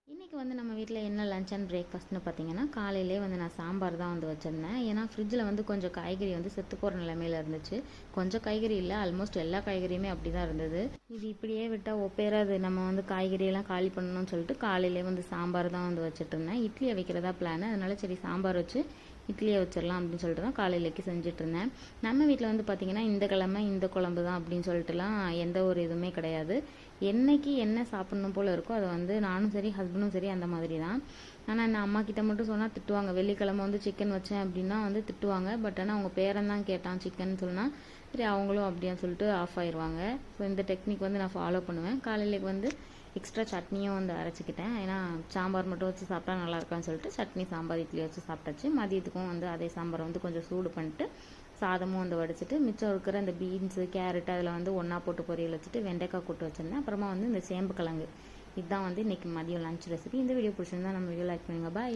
இன்றைக்கி வந்து நம்ம வீட்டில் என்ன லஞ்ச் அண்ட் பிரேக்ஃபாஸ்ட்னு பார்த்தீங்கன்னா, காலையிலே வந்து நான் சாம்பார் தான் வந்து வச்சுருந்தேன். ஏன்னா ஃப்ரிட்ஜில் வந்து கொஞ்சம் காய்கறி வந்து செத்து போகிற நிலைமையில இருந்துச்சு. கொஞ்சம் காய்கறி இல்லை, ஆல்மோஸ்ட் எல்லா காய்கறியுமே அப்படி தான் இருந்தது. இது இப்படியே விட்டால் ஒப்பேராது, நம்ம வந்து காய்கறியெல்லாம் காலி பண்ணணும்னு சொல்லிட்டு காலையிலே வந்து சாம்பார் தான் வந்து வச்சுட்டு இருந்தேன். இட்லியை வைக்கிறதா பிளான். அதனால சரி சாம்பார் வச்சு இட்லியை வச்சிடலாம் அப்படின்னு சொல்லிட்டு தான் காலையிலேக்கு செஞ்சுட்டு இருந்தேன். நம்ம வீட்டில் வந்து பார்த்திங்கன்னா இந்த கிழமை இந்த குழம்பு தான் அப்படின்னு சொல்லிட்டுலாம் எந்த ஒரு இதுவுமே கிடையாது. என்னைக்கு என்ன சாப்பிட்ணும் போல் இருக்கோ அதை வந்து நானும் சரி ஹஸ்பண்டும் சரி அந்த மாதிரி தான். ஆனால் நான் அம்மா கிட்ட மட்டும் சொன்னால் திட்டுவாங்க. வெள்ளிக்கிழமை வந்து சிக்கன் வச்சேன் அப்படின்னா வந்து திட்டுவாங்க. பட் ஆனால் அவங்க பேரன் தான் கேட்டான் சிக்கன் சொன்னால் சரி அவங்களும் அப்படியான்னு சொல்லிட்டு ஆஃப் ஆயிடுவாங்க. ஸோ இந்த டெக்னிக் வந்து நான் ஃபாலோ பண்ணுவேன். காலையிலேக்கு வந்து எக்ஸ்ட்ரா சட்னியும் வந்து அரைச்சிக்கிட்டேன். ஏன்னா சாம்பார் மட்டும் வச்சு சாப்பிட்டா நல்லா இருக்கான்னு சொல்லிட்டு சட்னி சாம்பார் இட்லி வச்சு சாப்பிட்டாச்சு. மதியத்துக்கும் வந்து அதே சாம்பாரை வந்து கொஞ்சம் சூடு பண்ணிட்டு சாதமும் வந்து வடிச்சிட்டு மிச்சம் இருக்கிற இந்த பீன்ஸு கேரட் அதில் வந்து ஒன்றா போட்டு பொரியல் வச்சுட்டு வெண்டைக்காய் கூட்டு வச்சுருந்தேன். அப்புறமா வந்து இந்த சேம்பு கிழங்கு இதுதான் வந்து இன்றைக்கி மதியம் லஞ்ச் ரெசிபி. இந்த வீடியோ பிடிச்சிருந்தா நம்ம வீடியோ லைக் பண்ணுங்கள். பாய்.